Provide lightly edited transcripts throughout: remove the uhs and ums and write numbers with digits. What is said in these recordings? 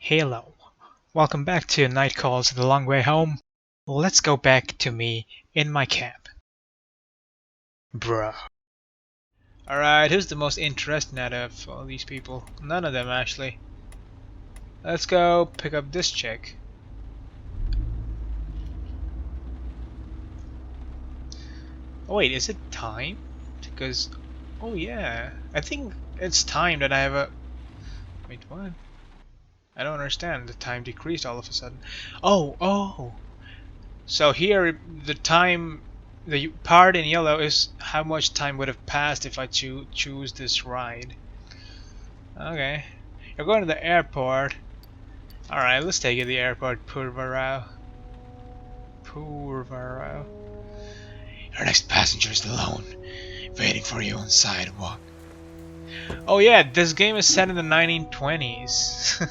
Hello. Welcome back to Night Calls The Long Way Home. Let's go back to me in my cab. Bruh. Alright, who's the most interesting out of all these people? None of them, actually. Let's go pick up this chick. Oh wait, is it time? Because... oh yeah. I think it's time that I have a... wait, what? I don't understand. The time decreased all of a sudden. Oh! So here, the time, the part in yellow is how much time would have passed if I choose this ride. Okay, you're going to the airport. All right, let's take you to the airport, Purvarao. Your next passenger is alone, waiting for you on the sidewalk. Oh yeah, this game is set in the 1920s.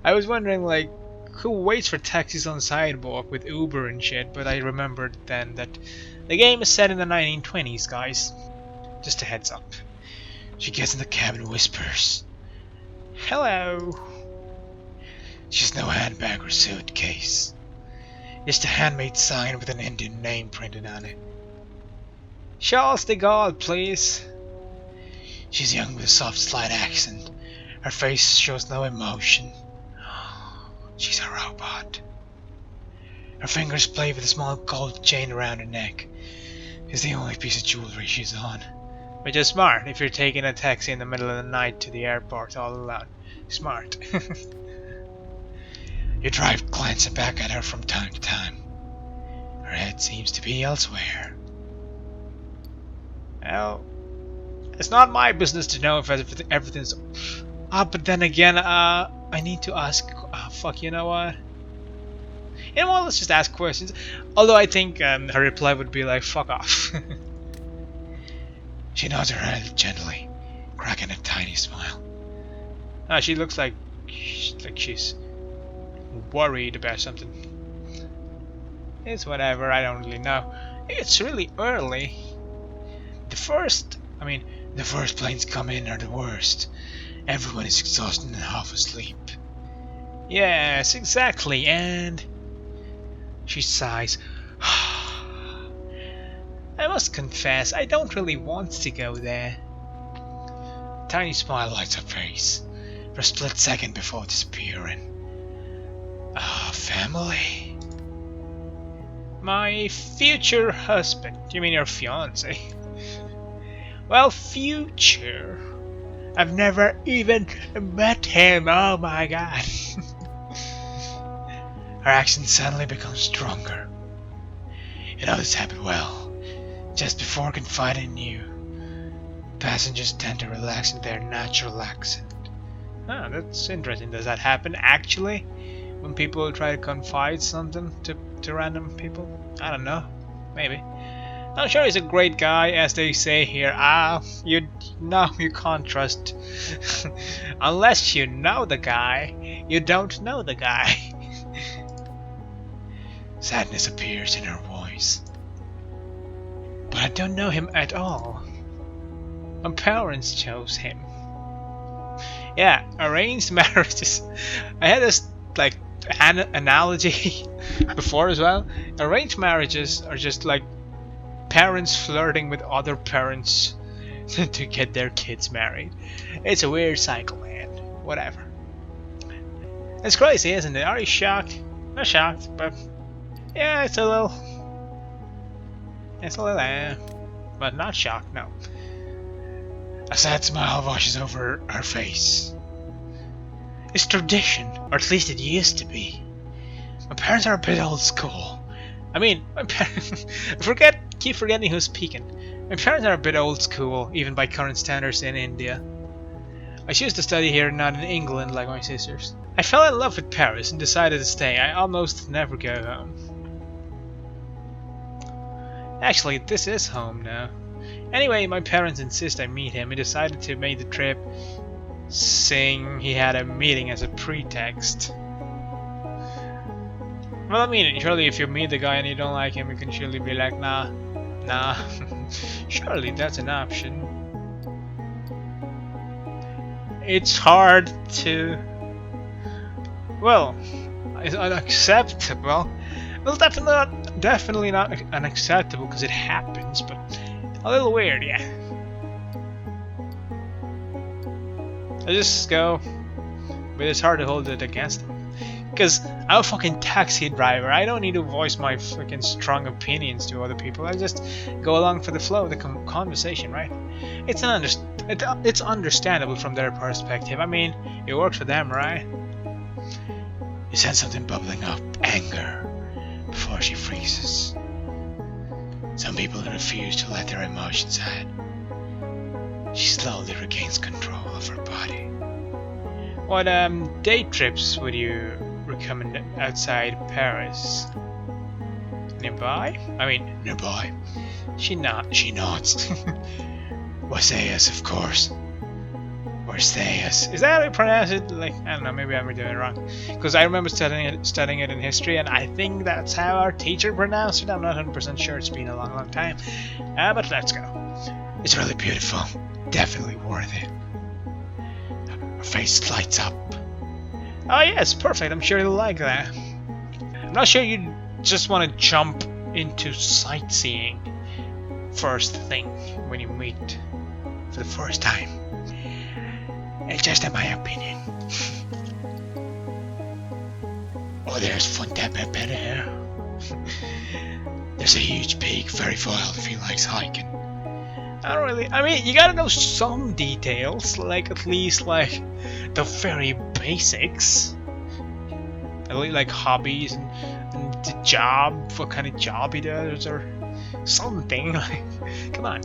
I was wondering, like, who waits for taxis on the sidewalk with Uber and shit, but I remembered then that the game is set in the 1920s, guys. Just a heads up. She gets in the cab and whispers, "Hello." She's no handbag or suitcase. Just a handmade sign with an Indian name printed on it. "Charles de Gaulle, please." She's young with a soft, slight accent. Her face shows no emotion. She's a robot. Her fingers play with a small gold chain around her neck. It's the only piece of jewelry she's on. Which is smart if you're taking a taxi in the middle of the night to the airport all alone. Smart. You drive glancing back at her from time to time. Her head seems to be elsewhere. Well, it's not my business to know if everything's... but then again, I need to ask... fuck, you know what? You know what, let's just ask questions. Although I think her reply would be like, fuck off. She nods her head gently, cracking a tiny smile. She looks like she's worried about something. It's whatever, I don't really know. It's really early. The first planes come in are the worst. Everyone is exhausted and half asleep. Yes, exactly, and... she sighs. I must confess, I don't really want to go there. A tiny smile lights her face, for a split second before disappearing. Family? My future husband. You mean your fiance? Well, future. I've never even met him. Oh my god. Her accent suddenly becomes stronger. You know this happened well. Just before confiding in you, passengers tend to relax in their natural accent. Ah, that's interesting. Does that happen actually? When people try to confide something to random people? I don't know. Maybe. I'm sure he's a great guy, as they say here. You can't trust. Unless you know the guy, you don't know the guy. Sadness appears in her voice. But I don't know him at all. My parents chose him. Yeah, arranged marriages. I had this like analogy before as well. Arranged marriages are just like parents flirting with other parents to get their kids married. It's a weird cycle, man. Whatever. It's crazy, isn't it? Are you shocked? Not shocked, but yeah, it's a little, but not shocked, no. A sad smile washes over her face. It's tradition, or at least it used to be. My parents are a bit old school. I mean, my parents... keep forgetting who's speaking. My parents are a bit old school, even by current standards in India. I choose to study here, not in England like my sisters. I fell in love with Paris and decided to stay. I almost never go home. Actually, this is home now. Anyway, my parents insist I meet him. He decided to make the trip, saying he had a meeting as a pretext. Well, I mean, surely if you meet the guy and you don't like him, you can surely be like, nah. Surely that's an option. It's hard to Well, it's unacceptable. Well, definitely not unacceptable because it happens, but a little weird, yeah. I just go, but it's hard to hold it against them. Because I'm a fucking taxi driver. I don't need to voice my fucking strong opinions to other people. I just go along for the flow of the conversation, right? It's understandable from their perspective. I mean, it works for them, right? You sense something bubbling up, anger, before she freezes. Some people refuse to let their emotions out. She slowly regains control of her body. What day trips would you recommend outside Paris? Nearby? I mean, nearby. She nods. Wasayas, of course. Or Sayas. Is that how you pronounce it? Like, I don't know, maybe I'm doing it wrong. Because I remember studying it in history, and I think that's how our teacher pronounced it. I'm not 100% sure, it's been a long, long time. But let's go. It's really beautiful. Definitely worth it. Her face lights up. Oh yes, perfect. I'm sure you'll like that. I'm not sure you just want to jump into sightseeing first thing when you meet for the first time. It's just in my opinion. Oh, there's Fontaine here. There's a huge peak, very wild if he likes hiking. I mean, you gotta know some details, like at least like the very basics. At least like hobbies and the job, what kind of job he does or something. Like, come on.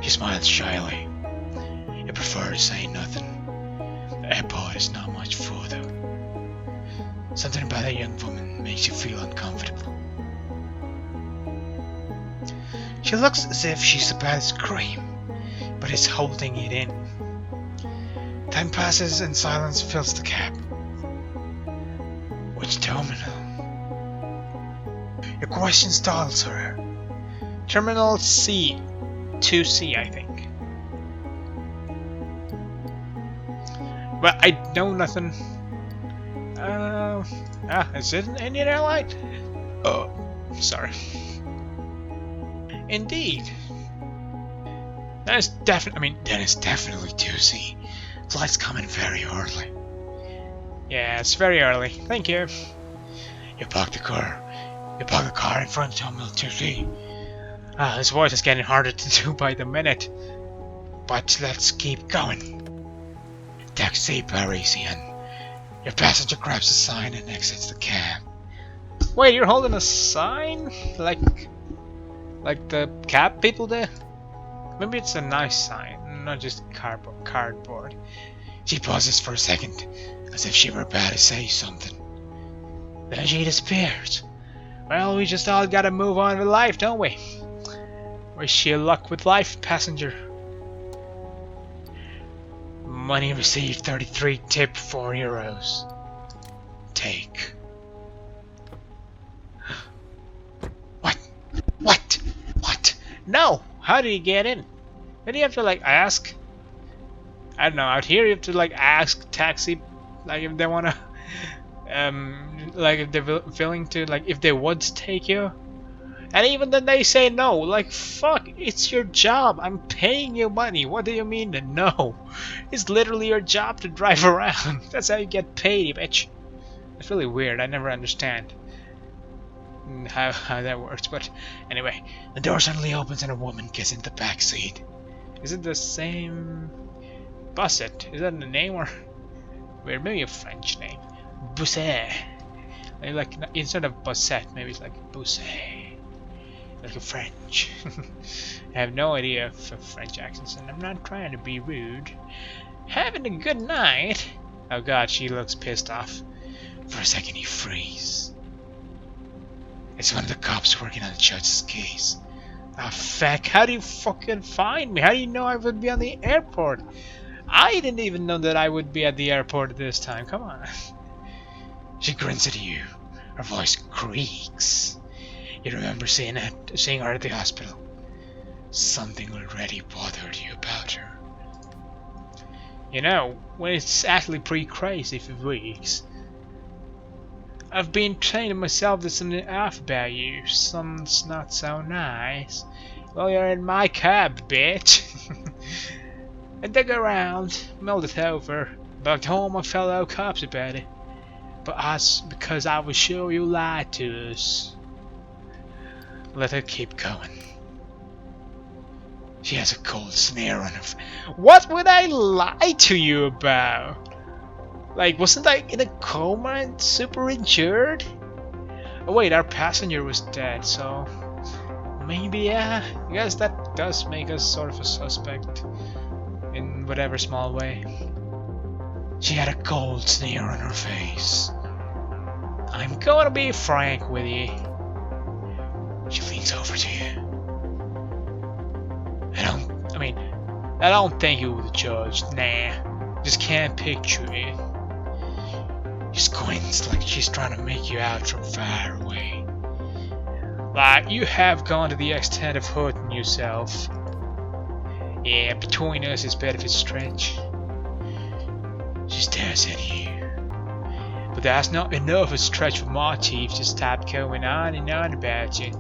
She smiles shyly. You prefer to say nothing. The airport is not much further. Something about a young woman makes you feel uncomfortable. She looks as if she's about to scream, but is holding it in. Time passes and silence fills the cab. Which terminal? Your question startles her. Terminal C. 2C, I think. But I know nothing. Is it an Indian airline? Oh, sorry. Indeed. Then it's definitely 2C. Flight's coming very early. Yeah, it's very early. Thank you. You park the car in front of Terminal 2C. This voice is getting harder to do by the minute. But let's keep going. Taxi Parisian. Your passenger grabs a sign and exits the cab. Wait, you're holding a sign? Like the cab people do? Maybe it's a nice sign, not just cardboard. She pauses for a second, as if she were about to say something. Then she disappears. Well, we just all gotta move on with life, don't we? Wish you luck with life, passenger. Money received 33, tip 4 euros. Take. What? No! How do you get in? Then you have to like ask. I don't know, out here you have to like ask taxi, like if they wanna like if they're willing to, like if they would take you. And even then they say no. Like, fuck, it's your job. I'm paying you money. What do you mean no? It's literally your job to drive around. That's how you get paid, bitch. It's really weird. I never understand how that works. But anyway, the door suddenly opens and a woman gets in the back seat. Is it the same Busset? Is that the name or maybe a French name? Busset. Like instead of Busset, maybe it's like Busset. Like a French. I have no idea for French accents, and I'm not trying to be rude. Having a good night? Oh god, she looks pissed off. For a second you freeze. It's one of the cops working on the judge's case. Ah, fuck, how do you fucking find me? How do you know I would be on the airport? I didn't even know that I would be at the airport at this time, come on. She grins at you. Her voice creaks. You remember seeing her at the hospital. Something already bothered you about her. You know, when it's actually pretty crazy for weeks. I've been training myself to something off about you. Something's not so nice. Well, you're in my cab, bitch. I dug around, mulled it over, but I told my fellow cops about it. But us, because I was sure you lied to us. Let her keep going. She has a cold sneer on her face. What would I lie to you about? Like, wasn't I in a coma and super injured? Oh wait, our passenger was dead, so maybe yeah. I guess that does make us sort of a suspect in whatever small way. She had a cold sneer on her face. I'm going to be frank with you. She leans over to you. I don't think you would judge. Nah, just can't picture it. She squints like she's trying to make you out from far away. Like you have gone to the extent of hurting yourself. Yeah, between us it's better if it's stretch. She stares at you. But that's not enough of a stretch for my chief to stop going on and on about you.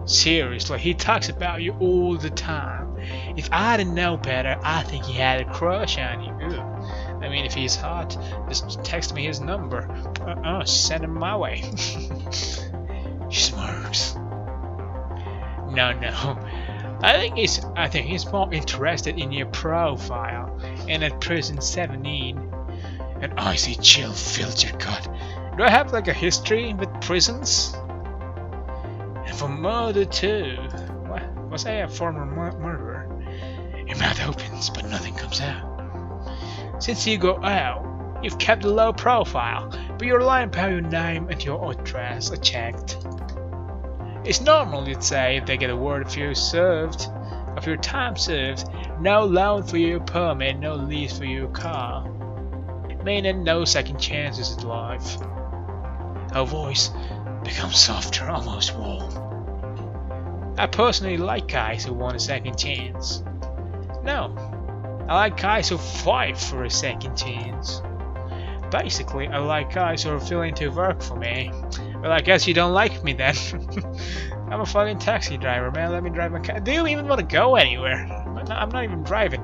Seriously, he talks about you all the time. If I didn't know better, I think he had a crush on you. Ugh. I mean, if he's hot, just text me his number. Send him my way. She smirks. No. I think he's more interested in your profile and at prison 17. An icy chill filled your gut. Do I have like a history with prisons? And for murder too. What? Was I a former murderer? Your mouth opens, but nothing comes out. Since you go out, you've kept a low profile, but you're lying about your name and your address. I checked. It's normal, you'd say, if they get a word of your time served. No loan for your permit, no lease for your car. Meaning no second chances at life. Her voice becomes softer, almost warm. I personally like guys who want a second chance. No, I like guys who fight for a second chance. Basically, I like guys who are willing to work for me. Well, I guess you don't like me then. I'm a fucking taxi driver, man. Let me drive my car. Do you even want to go anywhere? I'm not even driving.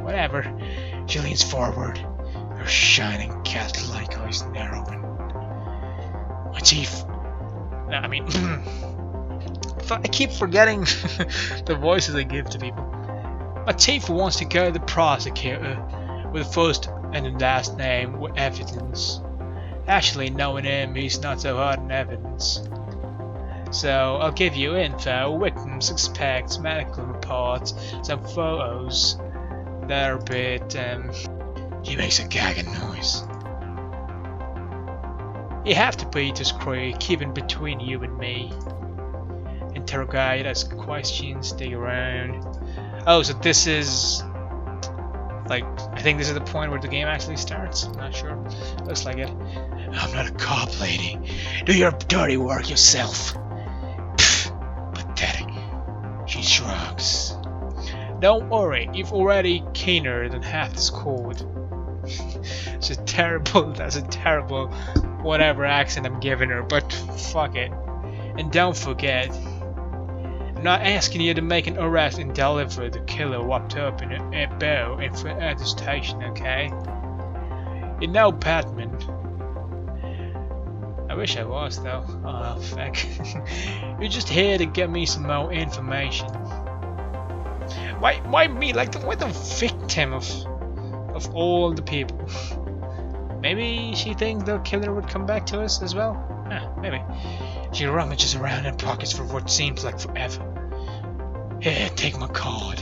Whatever. She leans forward, her shining cat-like eyes narrowing. My chief. No, I mean, I keep forgetting the voices I give to people. My chief wants to go to the prosecutor with the first and the last name with evidence. Actually, knowing him, he's not so hard in evidence. So I'll give you info, victims, suspects, medical reports, some photos that are a bit. He makes a gagging noise. You have to be discreet, keeping between you and me. Interrogate, ask questions, dig around. Oh, so this is like, I think this is the point where the game actually starts. I'm not sure. Looks like it. I'm not a cop, lady. Do your dirty work yourself. Pfft, pathetic. She shrugs. Don't worry, you've already keener than half the squad. That's a terrible whatever accent I'm giving her, but fuck it. And don't forget, I'm not asking you to make an arrest and deliver the killer wrapped up in a bow in front of the station, okay? You're no Batman. I wish I was though. Oh fuck. You're just here to get me some more information. Why me? Like why the victim of all the people? Maybe she thinks the killer would come back to us as well? Maybe. She rummages around in pockets for what seems like forever. Here, take my card.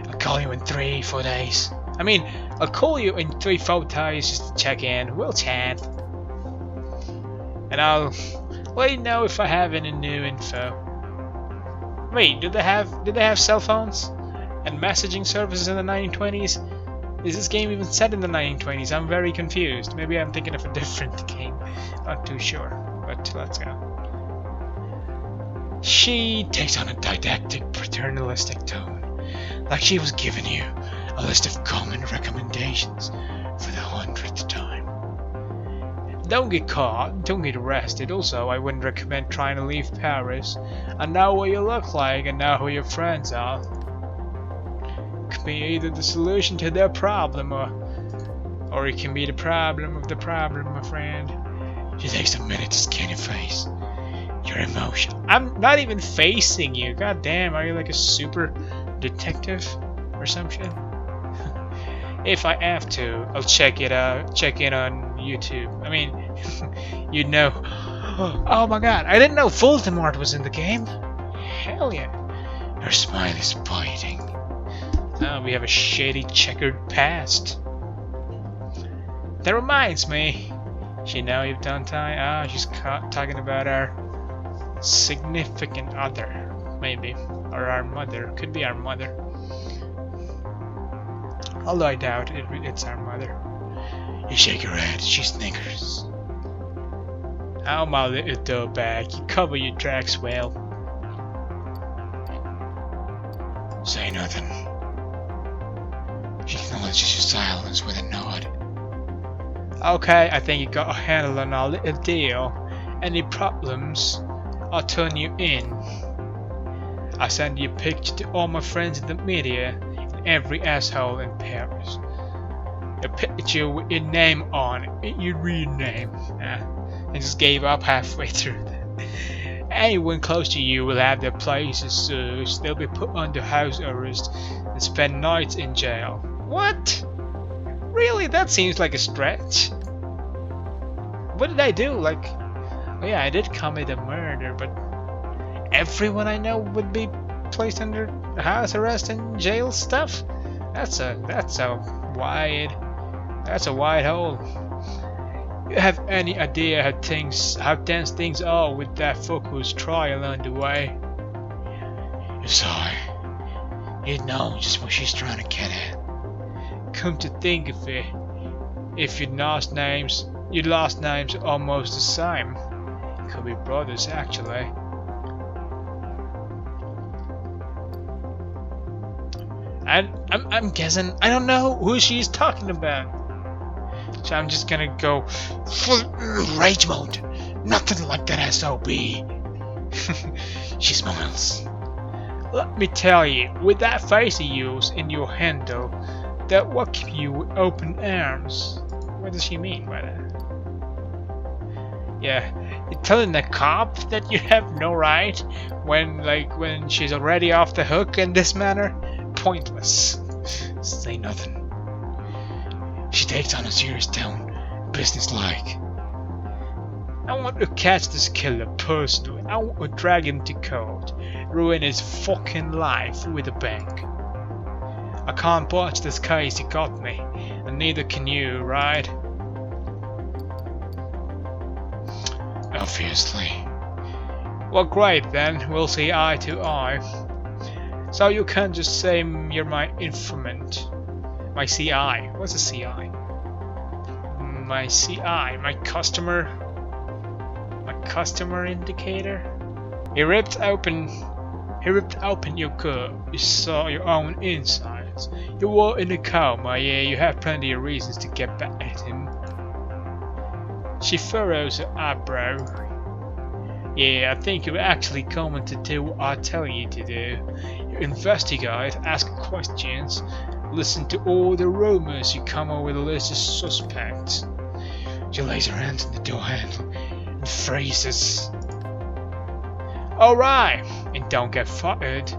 I'll call you in 3-4 days. I mean, I'll call you in 3-4 days just to check in. We'll chat. And I'll let you know if I have any new info. Wait, did they have cell phones and messaging services in the 1920s? Is this game even set in the 1920s? I'm very confused. Maybe I'm thinking of a different game. Not too sure. But let's go. She takes on a didactic, paternalistic tone, like she was giving you a list of common recommendations for the 100th time. Don't get caught, don't get arrested. Also, I wouldn't recommend trying to leave Paris. I know what you look like and know who your friends are. Could be either the solution to their problem or it can be the problem of the problem, my friend. It takes a minute to scan your face, your emotion. I'm not even facing you. God damn, are you like a super detective or some shit? If I have to, I'll check it out. Check in on YouTube. I mean, you know. Oh my god, I didn't know Voldemort was in the game. Hell yeah. Her smile is biting. Oh, we have a shady checkered past. That reminds me. She know you've done time. Ah, she's talking about our significant other, maybe, or our mother. Could be our mother. Although I doubt it's our mother. You shake your head. She snickers. Oh, my little dog-bag. You cover your tracks well. Say nothing. She acknowledges your silence with a nod. Okay, I think you got a handle on our little deal. Any problems, I'll turn you in. I'll send you a picture to all my friends in the media and every asshole in Paris. A picture with your name on it, your real name. I just gave up halfway through that. Anyone close to you will have their places searched. They'll be put under house arrest and spend nights in jail. What? Really? That seems like a stretch. What did I do? Like, oh yeah, I did commit a murder, but everyone I know would be placed under house arrest and jail stuff? That's a wide hole. You have any idea how tense things are with that fucker's trial underway? You sigh. You know just what she's trying to get at. Come to think of it, if your last names are almost the same. Could be brothers, actually. And I'm guessing I don't know who she's talking about. So I'm just gonna go full rage mode. Nothing like that SOB. She smiles. Let me tell you, with that face of yours in your handle, that will keep you with open arms. What does she mean by that? Yeah, you're telling the cop that you have no right when she's already off the hook in this manner? Pointless. Say nothing. She takes on a serious tone, businesslike. I want to catch this killer personally. I want to drag him to court, ruin his fucking life with a bang. I can't botch this case, he got me, and neither can you, right? Obviously. Well, great then, we'll see eye to eye. So you can't just say you're my informant. My CI. What's a CI? My CI. My customer indicator? He ripped open your car. You saw your own insides. You were in a coma. Yeah, you have plenty of reasons to get back at him. She furrows her eyebrow. Yeah, I think you're actually coming to do what I tell you to do. You investigate, ask questions, listen to all the rumors. You come up with a list of suspects. She lays her hands on the door handle and freezes. Alright, and don't get fired.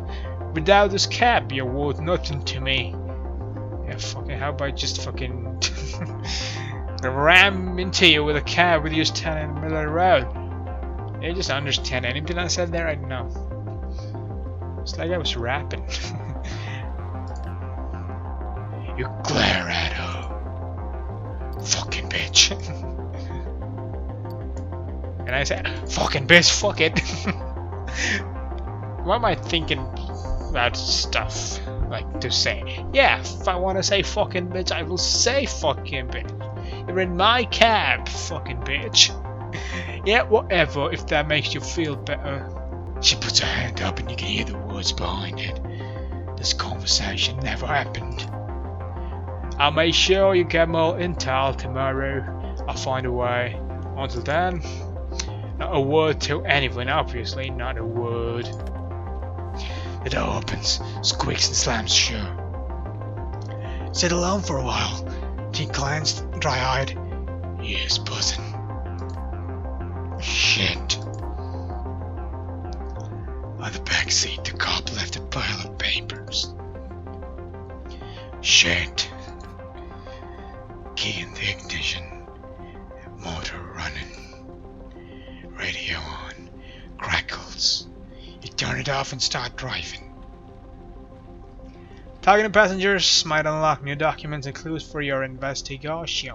Without this cab, you're worth nothing to me. Yeah, fucking, how about just fucking ram into you with a cab with you standing in the middle of the road? You just understand anything I said there? I don't know. It's like I was rapping. You glare at her. Fucking bitch. And I say, fucking bitch, fuck it. What am I thinking about stuff like to say? Yeah, if I want to say fucking bitch, I will say fucking bitch. You're in my cab, fucking bitch. Yeah, whatever, if that makes you feel better. She puts her hand up and you can hear the words behind it. The this conversation never happened. I'll make sure you get more intel tomorrow. I'll find a way. Until then, not a word to anyone, obviously, not a word. The door opens, squeaks and slams shut. Sit alone for a while. Teeth clenched, dry-eyed. Ears buzzing. Shit. On the back seat, the cop left a pile of papers. Shit. Key in the ignition. Motor running. Radio on. Crackles. You turn it off and start driving. Talking to passengers might unlock new documents and clues for your investigation.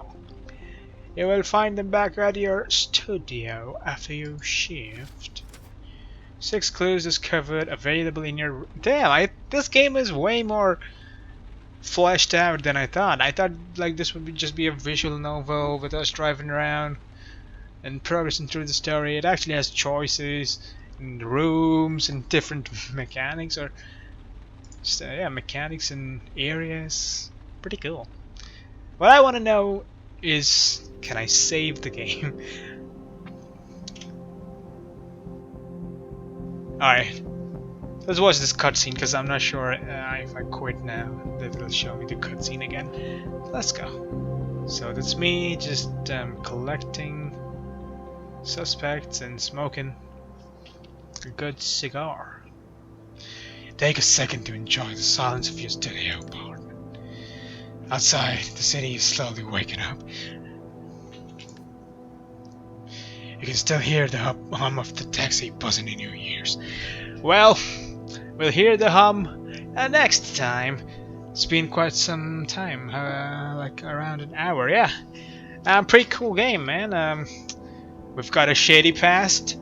You will find them back at your studio after your shift. 6 clues discovered available in your... Damn, this game is way more fleshed out than I thought. I thought like this would just be a visual novel with us driving around and progressing through the story. It actually has choices and rooms and different mechanics, or just, mechanics and areas. Pretty cool. What I want to know is, can I save the game? Alright, let's watch this cutscene because I'm not sure if I quit now that it'll show me the cutscene again. Let's go. So that's me just collecting suspects and smoking a good cigar. Take a second to enjoy the silence of your studio apartment. Outside, the city is slowly waking up. You can still hear the hum of the taxi buzzing in your ears. Well, we'll hear the hum next time. It's been quite some time, like around an hour, yeah. Pretty cool game, man. We've got a shady past.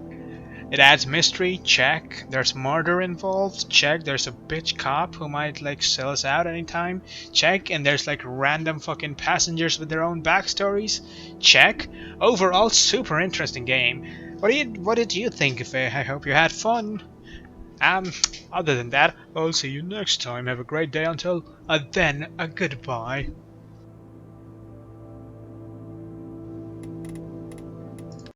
It adds mystery, check. There's murder involved, check. There's a bitch cop who might like sell us out anytime, check. And there's like random fucking passengers with their own backstories, check. Overall, super interesting game. What did you think of it? I hope you had fun. Other than that, I'll see you next time. Have a great day until then, goodbye.